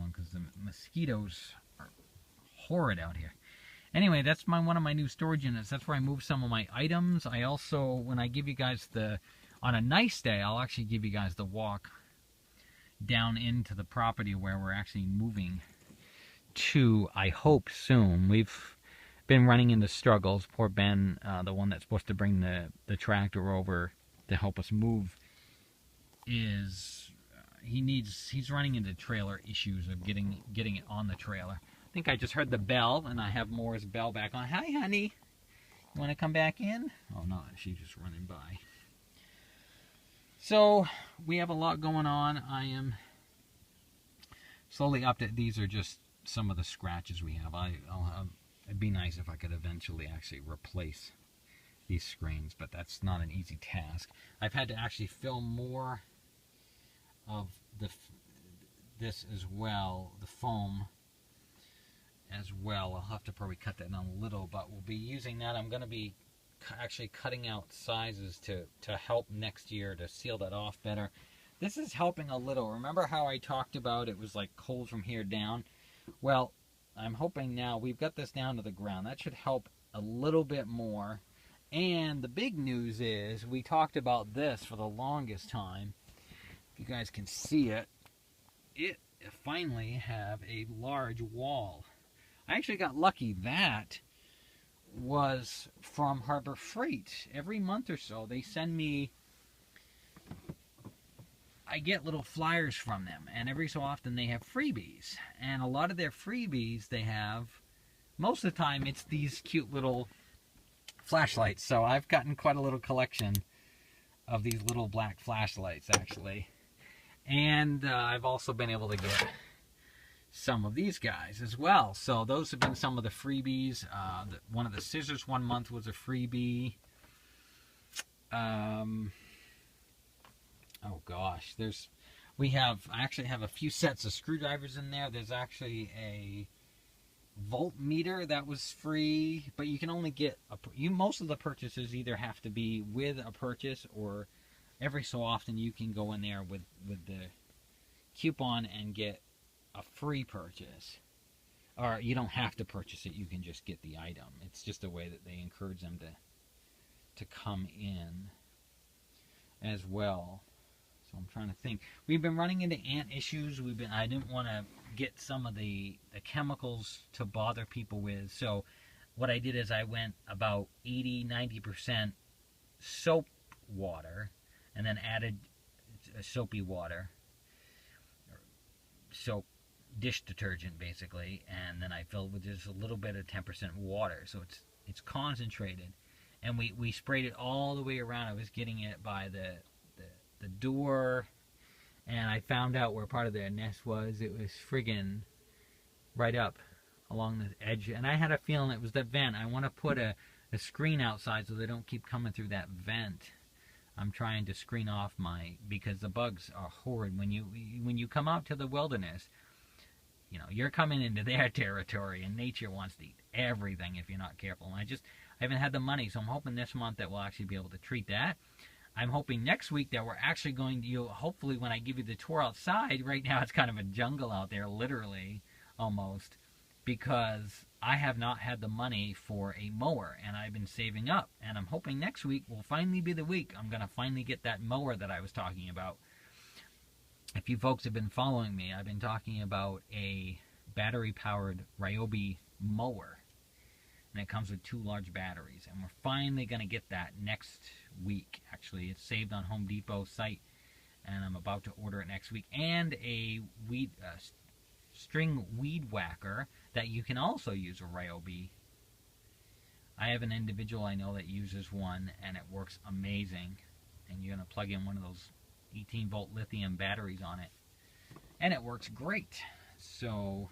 on because the mosquitoes are horrid out here. Anyway, that's one of my new storage units. That's where I move some of my items. I also, when I give you guys on a nice day, I'll actually give you guys the walk down into the property where we're actually moving to, I hope, soon. We've been running into struggles. Poor Ben, the one that's supposed to bring the tractor over to help us move, he's running into trailer issues of getting it on the trailer. I think I just heard the bell, and I have Moore's bell back on. Hi, honey. You want to come back in? Oh, no, she's just running by. So, we have a lot going on. I am slowly updating. These are just some of the scratches we have. It'd be nice if I could eventually actually replace these screens, but that's not an easy task. I've had to actually film more of this as well, the foam as well. I'll have to probably cut that down a little, but we'll be using that. I'm going to be actually cutting out sizes to help next year to seal that off better. This is helping a little. Remember how I talked about it was like cold from here down? Well, I'm hoping now we've got this down to the ground. That should help a little bit more. And the big news is we talked about this for the longest time. If you guys can see it, it finally have a large wall. I actually got lucky. That was from Harbor Freight. Every month or so they send me, I get little flyers from them, and every so often they have freebies. And a lot of their freebies they have, most of the time it's these cute little flashlights. So I've gotten quite a little collection of these little black flashlights actually. And I've also been able to get some of these guys as well. So those have been some of the freebies. One of the scissors one month was a freebie. Oh gosh, I actually have a few sets of screwdrivers in there. There's actually a voltmeter that was free, but you can only get most of the purchases either have to be with a purchase, or every so often you can go in there with the coupon and get a free purchase. Or you don't have to purchase it, you can just get the item. It's just a way that they encourage them to come in as well. So I'm trying to think. We've been running into ant issues. I didn't want to get some of the chemicals to bother people with. So what I did is I went about 80-90% soap water, and then added soapy water, soap dish detergent basically, and then I filled with just a little bit of 10% water, so it's concentrated, and we sprayed it all the way around. I was getting it by the door, and I found out where part of their nest was. It was friggin' right up along the edge, and I had a feeling it was the vent. I want to put a screen outside so they don't keep coming through that vent. I'm trying to screen off because the bugs are horrid. When you come out to the wilderness, you're coming into their territory, and nature wants to eat everything if you're not careful. And I haven't had the money, so I'm hoping this month that we'll actually be able to treat that. I'm hoping next week that we're actually going to, hopefully when I give you the tour outside, right now it's kind of a jungle out there, literally, almost, because I have not had the money for a mower, and I've been saving up. And I'm hoping next week will finally be the week I'm going to finally get that mower that I was talking about. If you folks have been following me, I've been talking about a battery-powered Ryobi mower. And it comes with 2 large batteries. And we're finally going to get that next week. Actually, it's saved on Home Depot site, and I'm about to order it next week. And a string weed whacker that you can also use a Ryobi. I have an individual I know that uses one, and it works amazing. And you're going to plug in one of those 18-volt lithium batteries on it, and it works great. So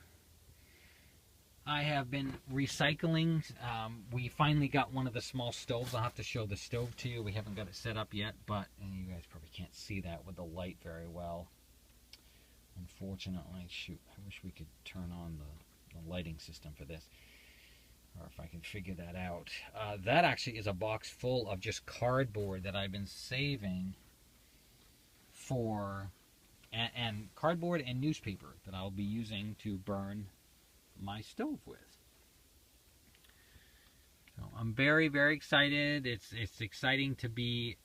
I have been recycling. We finally got one of the small stoves. I'll have to show the stove to you. We haven't got it set up yet, but you guys probably can't see that with the light very well, unfortunately. Shoot, I wish we could turn on the lighting system for this, or if I can figure that out. That actually is a box full of just cardboard that I've been saving for and cardboard and newspaper that I'll be using to burn my stove with. So I'm very, very excited. It's exciting to be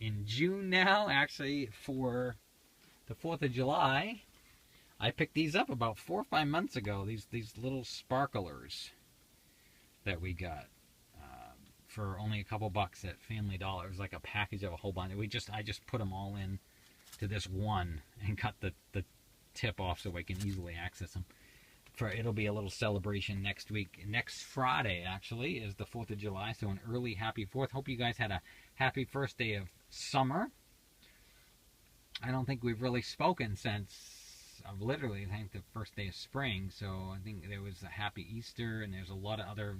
in June now, actually, for the 4th of July. I picked these up about 4 or 5 months ago, these little sparklers that we got for only a couple bucks at Family Dollar. It was like a package of a whole bunch. I just put them all in to this one and cut the tip off so I can easily access them. It'll be a little celebration next week. Next Friday, actually, is the 4th of July, so an early happy 4th. Hope you guys had a happy first day of summer. I don't think we've really spoken since, literally, I think the first day of spring, so I think there was a happy Easter, and there's a lot of other,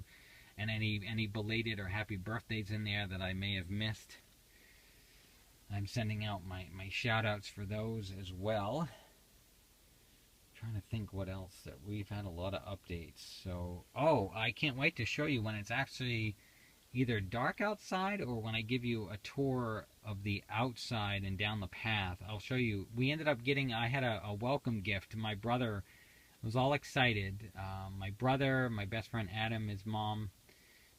and any belated or happy birthdays in there that I may have missed. I'm sending out my shout-outs for those as well. Trying to think what else that we've had a lot of updates. So, I can't wait to show you when it's actually either dark outside or when I give you a tour of the outside and down the path. I'll show you. We ended up getting, I had a welcome gift. My brother was all excited. My brother, my best friend Adam, his mom,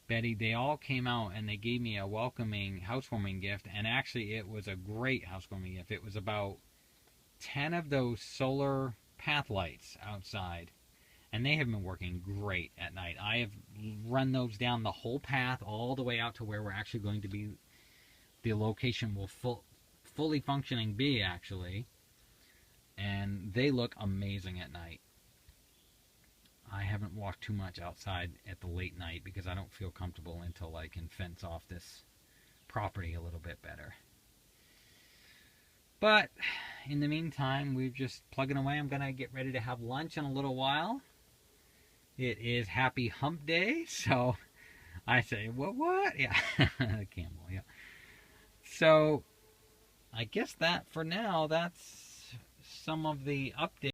Betty, they all came out and they gave me a welcoming housewarming gift. And actually it was a great housewarming gift. It was about 10 of those solar path lights outside, and they have been working great at night. I have run those down the whole path all the way out to where we're actually going to be, the location will fully functioning be, actually, and they look amazing at night. I haven't walked too much outside at the late night because I don't feel comfortable until I can fence off this property a little bit better. But in the meantime, we're just plugging away. I'm going to get ready to have lunch in a little while. It is Happy Hump Day, so I say, what? Yeah, Campbell, yeah. So I guess that for now, that's some of the updates.